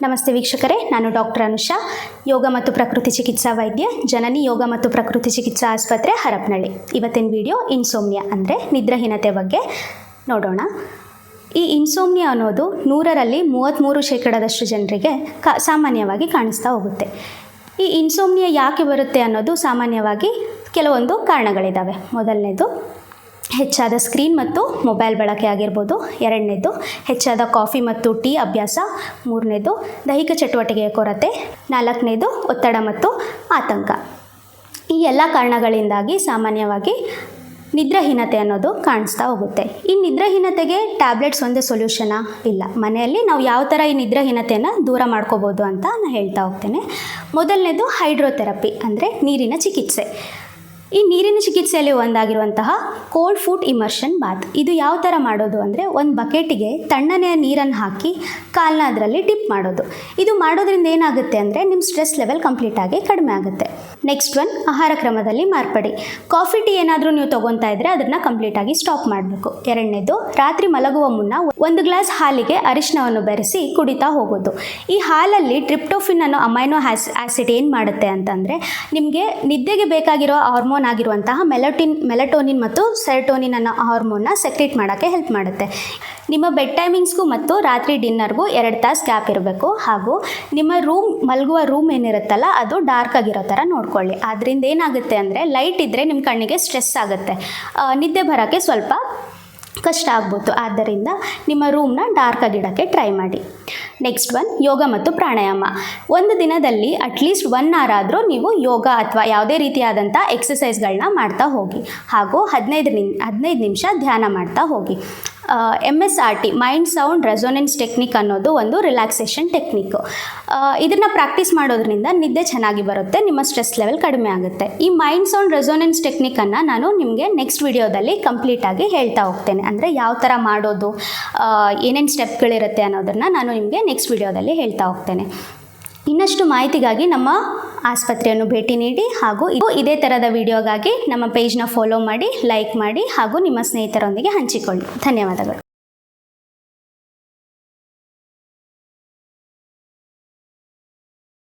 ನಮಸ್ತೆ ವೀಕ್ಷಕರೇ, ನಾನು ಡಾಕ್ಟರ್ ಅನುಷಾ, ಯೋಗ ಮತ್ತು ಪ್ರಕೃತಿ ಚಿಕಿತ್ಸಾ ವೈದ್ಯ, ಜನನಿ ಯೋಗ ಮತ್ತು ಪ್ರಕೃತಿ ಚಿಕಿತ್ಸಾ ಆಸ್ಪತ್ರೆ, ಹರಪನಹಳ್ಳಿ. ಇವತ್ತಿನ ವಿಡಿಯೋ ಇನ್ಸೋಮ್ನಿಯಾ ಅಂದರೆ ನಿದ್ರಾಹೀನತೆ ಬಗ್ಗೆ ನೋಡೋಣ. ಈ ಇನ್ಸೋಮ್ನಿಯಾ ಅನ್ನೋದು 100ರಲ್ಲಿ 33% ಜನರಿಗೆ ಸಾಮಾನ್ಯವಾಗಿ ಕಾಣಿಸ್ತಾ ಹೋಗುತ್ತೆ. ಈ ಇನ್ಸೋಮ್ನಿಯಾ ಯಾಕೆ ಬರುತ್ತೆ ಅನ್ನೋದು ಸಾಮಾನ್ಯವಾಗಿ ಕೆಲವೊಂದು ಕಾರಣಗಳಿದ್ದಾವೆ. ಮೊದಲನೇದು ಹೆಚ್ಚಾದ ಸ್ಕ್ರೀನ್ ಮತ್ತು ಮೊಬೈಲ್ ಬಳಕೆ ಆಗಿರ್ಬೋದು. ಎರಡನೇದು ಹೆಚ್ಚಾದ ಕಾಫಿ ಮತ್ತು ಟೀ ಅಭ್ಯಾಸ. ಮೂರನೇದು ದೈಹಿಕ ಚಟುವಟಿಕೆಯ ಕೊರತೆ. ನಾಲ್ಕನೇದು ಒತ್ತಡ ಮತ್ತು ಆತಂಕ. ಈ ಎಲ್ಲ ಕಾರಣಗಳಿಂದಾಗಿ ಸಾಮಾನ್ಯವಾಗಿ ನಿದ್ರಾಹೀನತೆ ಅನ್ನೋದು ಕಾಣಿಸ್ತಾ ಹೋಗುತ್ತೆ. ಈ ನಿದ್ರಾಹೀನತೆಗೆ ಟ್ಯಾಬ್ಲೆಟ್ಸ್ ಒಂದೇ ಸೊಲ್ಯೂಷನಾ? ಇಲ್ಲ. ಮನೆಯಲ್ಲಿ ನಾವು ಯಾವ ಥರ ಈ ನಿದ್ರಾಹೀನತೆಯನ್ನು ದೂರ ಮಾಡ್ಕೋಬೋದು ಅಂತ ನಾನು ಹೇಳ್ತಾ ಹೋಗ್ತೇನೆ. ಮೊದಲನೇದು ಹೈಡ್ರೋಥೆರಪಿ ಅಂದರೆ ನೀರಿನ ಚಿಕಿತ್ಸೆ. ಈ ನೀರಿನ ಚಿಕಿತ್ಸೆಯಲ್ಲಿ ಒಂದಾಗಿರುವಂತಹ ಕೋಲ್ಡ್ ಫುಟ್ ಇಮರ್ಷನ್ ಬಾತ್. ಇದು ಯಾವ ಥರ ಮಾಡೋದು ಅಂದರೆ, ಒಂದು ಬಕೆಟಿಗೆ ತಣ್ಣನೆಯ ನೀರನ್ನು ಹಾಕಿ ಕಾಲನ್ನ ಅದರಲ್ಲಿ ಡಿಪ್ ಮಾಡೋದು. ಇದು ಮಾಡೋದ್ರಿಂದ ಏನಾಗುತ್ತೆ ಅಂದರೆ ನಿಮ್ಮ ಸ್ಟ್ರೆಸ್ ಲೆವೆಲ್ ಕಂಪ್ಲೀಟಾಗಿ ಕಡಿಮೆ ಆಗುತ್ತೆ. ನೆಕ್ಸ್ಟ್ ಒನ್, ಆಹಾರ ಕ್ರಮದಲ್ಲಿ ಮಾರ್ಪಡಿ. ಕಾಫಿ ಟೀ ಏನಾದರೂ ನೀವು ತೊಗೊತಾ ಇದ್ದರೆ ಅದನ್ನು ಕಂಪ್ಲೀಟಾಗಿ ಸ್ಟಾಪ್ ಮಾಡಬೇಕು. ಎರಡನೇದು, ರಾತ್ರಿ ಮಲಗುವ ಮುನ್ನ 1 ಗ್ಲಾಸ್ ಹಾಲಿಗೆ ಅರಿಶಿನವನ್ನು ಬೆರೆಸಿ ಕುಡಿತಾ ಹೋಗೋದು. ಈ ಹಾಲಲ್ಲಿ ಟ್ರಿಪ್ಟೋಫಿನ್ ಅನ್ನೋ ಅಮೈನೋ ಆಸಿಡ್ ಏನು ಮಾಡುತ್ತೆ ಅಂತಂದರೆ, ನಿಮಗೆ ನಿದ್ದೆಗೆ ಬೇಕಾಗಿರೋ ಹಾರ್ಮೋನ್ ಆಗಿರುವಂತಹ ಮೆಲಟೋನಿನ್ ಮತ್ತು ಸೆರೋಟೋನಿನ್ ಅನ್ನೋ ಹಾರ್ಮೋನ್ನ ಸೆಕ್ರೇಟ್ ಮಾಡೋಕ್ಕೆ ಹೆಲ್ಪ್ ಮಾಡುತ್ತೆ. ನಿಮ್ಮ ಬೆಡ್ ಟೈಮಿಂಗ್ಸ್ಗೂ ಮತ್ತು ರಾತ್ರಿ ಡಿನ್ನರ್ಗೂ 2 ತಾಸು ಗ್ಯಾಪ್ ಇರಬೇಕು. ಹಾಗೂ ನಿಮ್ಮ ಮಲಗುವ ರೂಮ್ ಏನಿರುತ್ತಲ್ಲ ಅದು ಡಾರ್ಕ್ ಆಗಿರೋ ಥರ ನೋಡ್ಕೊಳ್ಳಿ. ಅದರಿಂದ ಏನಾಗುತ್ತೆ ಅಂದರೆ, ಲೈಟ್ ಇದ್ದರೆ ನಿಮ್ಮ ಕಣ್ಣಿಗೆ ಸ್ಟ್ರೆಸ್ ಆಗುತ್ತೆ, ನಿದ್ದೆ ಬರೋಕ್ಕೆ ಸ್ವಲ್ಪ ಕಷ್ಟ ಆಗ್ಬೋದು. ಆದ್ದರಿಂದ ನಿಮ್ಮ ರೂಮ್ನ ಡಾರ್ಕ್ ಆಗಿಡೋಕ್ಕೆ ಟ್ರೈ ಮಾಡಿ. ನೆಕ್ಸ್ಟ್ ಒನ್, ಯೋಗ ಮತ್ತು ಪ್ರಾಣಾಯಾಮ. ಒಂದು ದಿನದಲ್ಲಿ ಅಟ್ಲೀಸ್ಟ್ 1 hour ಆದರೂ ನೀವು ಯೋಗ ಅಥವಾ ಯಾವುದೇ ರೀತಿಯಾದಂಥ ಎಕ್ಸಸೈಸ್ಗಳನ್ನ ಮಾಡ್ತಾ ಹೋಗಿ. ಹಾಗೂ 15 ನಿಮಿಷ ಧ್ಯಾನ ಮಾಡ್ತಾ ಹೋಗಿ. MSRT mind sound resonance technique ಅನ್ನೋದು ಒಂದು ರಿಲ್ಯಾಕ್ಸೇಷನ್ ಟೆಕ್ನಿಕ್ಕು. ಇದನ್ನು ಪ್ರಾಕ್ಟೀಸ್ ಮಾಡೋದ್ರಿಂದ ನಿದ್ದೆ ಚೆನ್ನಾಗಿ ಬರುತ್ತೆ, ನಿಮ್ಮ ಸ್ಟ್ರೆಸ್ ಲೆವೆಲ್ ಕಡಿಮೆ ಆಗುತ್ತೆ. ಈ ಮೈಂಡ್ ಸೌಂಡ್ ರೆಸೊನೆನ್ಸ್ ಟೆಕ್ನಿಕನ್ನು ನಾನು ನಿಮಗೆ ನೆಕ್ಸ್ಟ್ ವಿಡಿಯೋದಲ್ಲಿ ಕಂಪ್ಲೀಟಾಗಿ ಹೇಳ್ತಾ ಹೋಗ್ತೇನೆ. ಅಂದರೆ ಯಾವ ಥರ ಮಾಡೋದು, ಏನೇನು ಸ್ಟೆಪ್ಗಳಿರುತ್ತೆ ಅನ್ನೋದನ್ನು ನಾನು ನಿಮಗೆ ನೆಕ್ಸ್ಟ್ ವಿಡಿಯೋದಲ್ಲಿ ಹೇಳ್ತಾ ಹೋಗ್ತೇನೆ. ಇನ್ನಷ್ಟು ಮಾಹಿತಿಗಾಗಿ ನಮ್ಮ ಆಸ್ಪತ್ರೆಯನ್ನು ಭೇಟಿ ನೀಡಿ. ಹಾಗೂ ಇದೇ ಥರದ ವಿಡಿಯೋಗಾಗಿ ನಮ್ಮ ಪೇಜ್ನ ಫಾಲೋ ಮಾಡಿ, ಲೈಕ್ ಮಾಡಿ ಹಾಗೂ ನಿಮ್ಮ ಸ್ನೇಹಿತರೊಂದಿಗೆ ಹಂಚಿಕೊಳ್ಳಿ. ಧನ್ಯವಾದಗಳು.